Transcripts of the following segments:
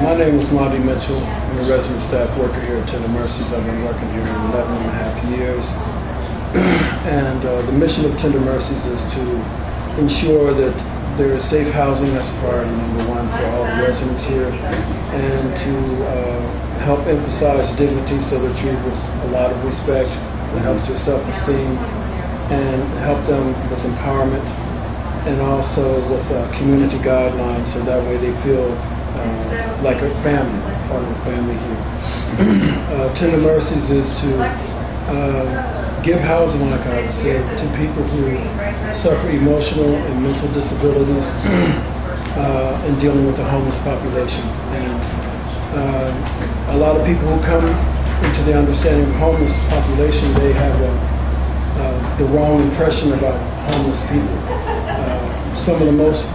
My name is Mody. I'm a resident staff worker here at Tender Mercies. I've been working here 11 and a half years. And the mission of Tender Mercies is to ensure that there is safe housing. That's priority number one for all the residents here. And to help emphasize dignity so they're treated with a lot of respect. That helps their self-esteem and help them with empowerment and also with community guidelines so that way they feel like a family, part of a family here. Tender Mercies is to give housing, like I said, to people who suffer emotional and mental disabilities in dealing with the homeless population. And a lot of people who come into the understanding of homeless population, they have the wrong impression about homeless people. Some of the most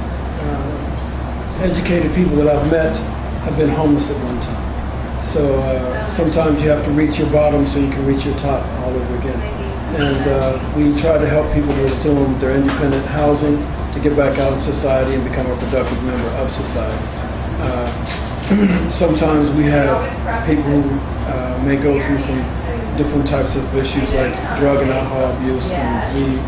educated people that I've met have been homeless at one time. So sometimes you have to reach your bottom so you can reach your top all over again. And we try to help people to assume their independent housing to get back out in society and become a productive member of society. Sometimes we have people who may go through some different types of issues like drug and alcohol abuse, and we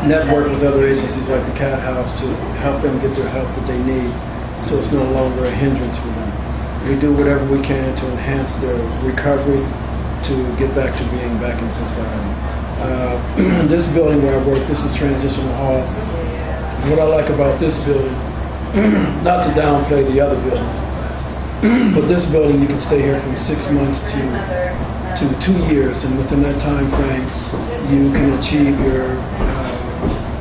network with other agencies like the Cat House to help them get their help that they need so it's no longer a hindrance for them. We do whatever we can to enhance their recovery to get back to being back in society. This building where I work, this is Transitional Hall. What I like about this building, not to downplay the other buildings, but this building you can stay here from 6 months to 2 years, and within that time frame you can achieve your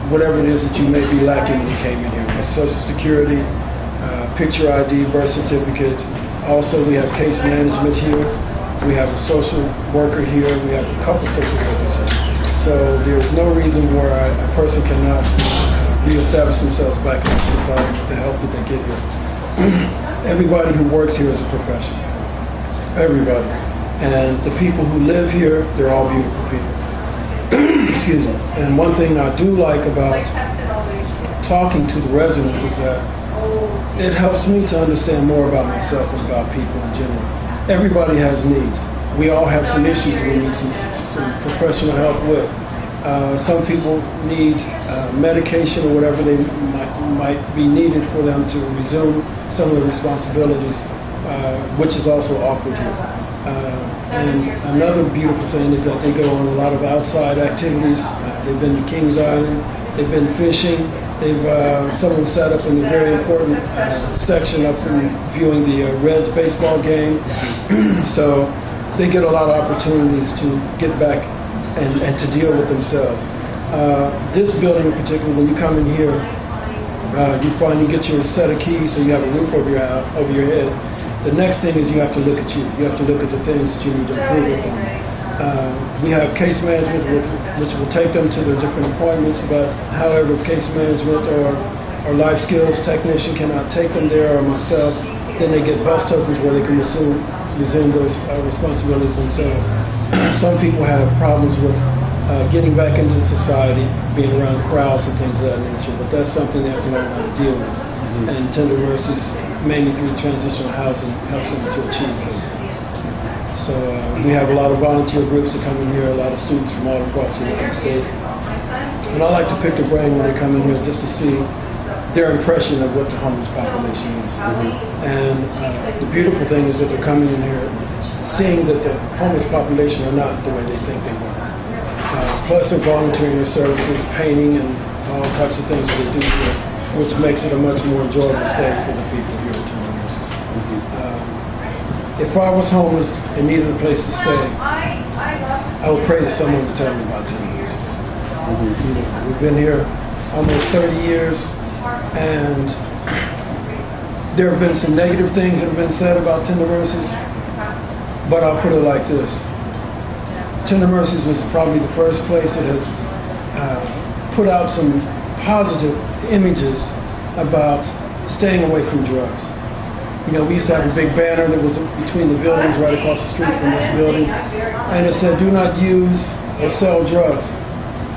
whatever it is that you may be lacking when you came in here. Social Security, picture ID, birth certificate. Also we have case management here. We have a social worker here. We have a couple social workers here. So there's no reason why a person cannot reestablish themselves back in society with the help that they get here. Everybody who works here is a professional. Everybody. And the people who live here, they're all beautiful people. Excuse me. And one thing I do like about talking to the residents is that it helps me to understand more about myself and about people in general. Everybody has needs. We all have some issues we need some professional help with. Some people need medication or whatever they might be needed for them to resume some of the responsibilities, which is also offered here. And another beautiful thing is that they go on a lot of outside activities. They've been to Kings Island, they've been fishing, some of them sat up in a very important section up and viewing the Reds baseball game. So they get a lot of opportunities to get back and to deal with themselves. This building in particular, when you come in here, you find you get your set of keys so you have a roof over your head. The next thing is you have to look at you. You have to look at the things that you need to improve upon. We have case management, which will take them to their different appointments, but however, if case management or life skills technician cannot take them there, or myself, then they get bus tokens where they can resume those responsibilities themselves. Some people have problems with getting back into society, being around crowds and things of that nature, but that's something that we learn how to deal with. And Tender Mercies, mainly through transitional housing, helps them to achieve those things. So we have a lot of volunteer groups that come in here, a lot of students from all across the United States. And I like to pick their brain when they come in here just to see their impression of what the homeless population is. And the beautiful thing is that they're coming in here seeing that the homeless population are not the way they think they were. Plus they're volunteering their services, painting and all types of things that they do here, which makes it a much more enjoyable stay for the people here at Tender Mercies. If I was homeless and needed a place to stay, I would pray that someone would tell me about Tender Mercies. You know, we've been here almost 30 years, and there have been some negative things that have been said about Tender Mercies, but I'll put it like this. Tender Mercies was probably the first place that has put out some positive images about staying away from drugs. You know, we used to have a big banner that was between the buildings right across the street from this building, and it said, "Do not use or sell drugs,"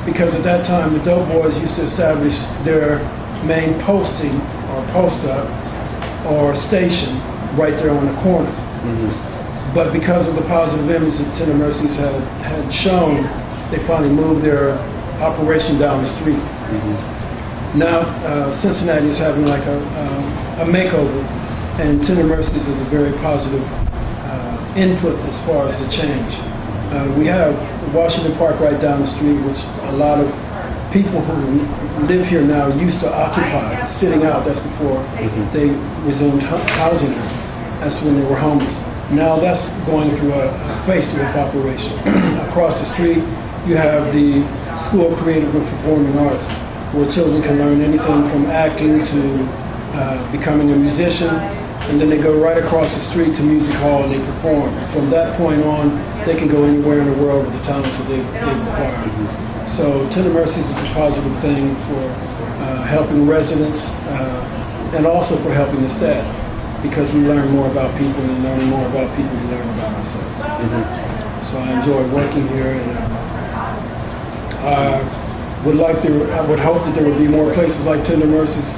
because at that time the dope boys used to establish their main posting or post up or station right there on the corner. But because of the positive image that Tender Mercies had shown, they finally moved their operation down the street. Now Cincinnati is having like a makeover, and Tender Mercies is a very positive input as far as the change. We have Washington Park right down the street, which a lot of people who live here now used to occupy, sitting out. That's before they resumed housing here. That's when they were homeless. Now that's going through a facelift operation. Across the street, you have the School of Creative and Performing Arts, where children can learn anything from acting to becoming a musician, and then they go right across the street to music hall and they perform. From that point on, they can go anywhere in the world with the talents that they've acquired. So Tender Mercies is a positive thing for helping residents and also for helping the staff, because we learn more about people, and learning more about people, we learn about ourselves. So I enjoy working here, and I would hope that there would be more places like Tender Mercies.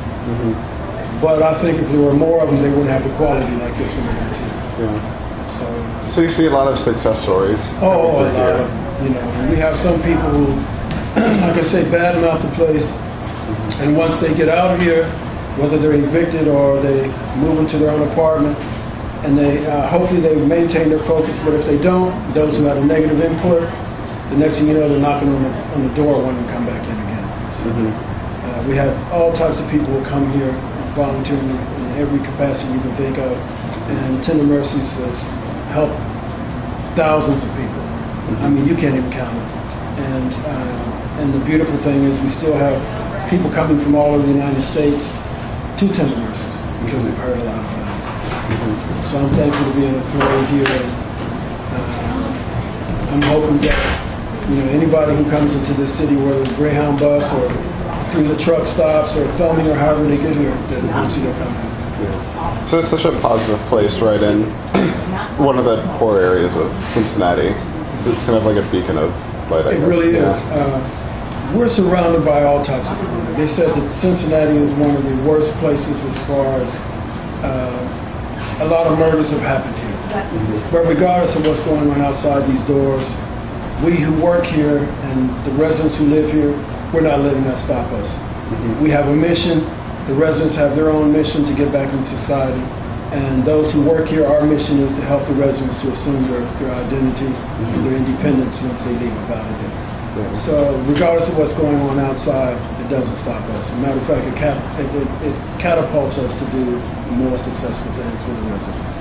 But I think if there were more of them, they wouldn't have the quality like this one has here. So you see a lot of success stories. Oh, a lot of them. You know, and we have some people who, like I say, badmouth the place, and once they get out of here, whether they're evicted or they move into their own apartment, and they hopefully they maintain their focus. But if they don't, those who had a negative input, the next thing you know, they're knocking on the door wanting to come back in again. So we have all types of people who come here volunteering in every capacity you can think of, and Tender Mercies has helped thousands of people. I mean, you can't even count them. And the beautiful thing is we still have people coming from all over the United States to Tender Mercies because they've heard a lot about it. So I'm thankful to be an employee here. And I'm hoping that anybody who comes into this city, whether it's Greyhound bus or through the truck stops or filming or however they get here, that eventually they'll come here. So it's such a positive place right in one of the poor areas of Cincinnati. It's kind of like a beacon of light, I guess. It really is. We're surrounded by all types of crime. They said that Cincinnati is one of the worst places as far as a lot of murders have happened here. But regardless of what's going on outside these doors, we who work here and the residents who live here, we're not letting that stop us. We have a mission. The residents have their own mission to get back into society. And those who work here, our mission is to help the residents to assume their identity and their independence once they leave about it here. So regardless of what's going on outside, it doesn't stop us. As a matter of fact, it catapults us to do more successful things for the residents.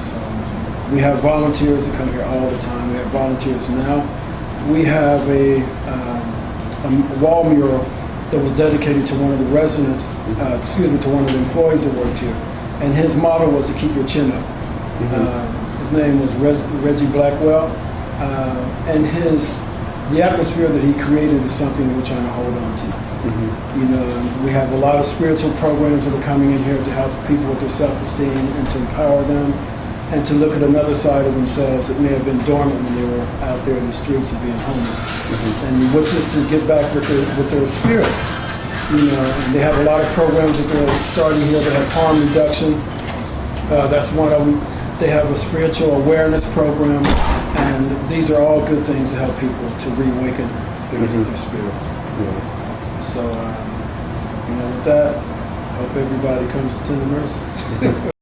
So we have volunteers that come here all the time. We have volunteers now. We have a wall mural that was dedicated to one of the residents, to one of the employees that worked here. And his motto was to keep your chin up. His name was Reggie Blackwell. And the atmosphere that he created is something we're trying to hold on to. We have a lot of spiritual programs that are coming in here to help people with their self-esteem and to empower them and to look at another side of themselves that may have been dormant when they were out there in the streets of being homeless. And which is to get back with their spirit. And they have a lot of programs that they're starting here. They have harm reduction. That's one of them. They have a spiritual awareness program. And these are all good things to help people to reawaken their spirit. So, with that, I hope everybody comes to Tender Mercies.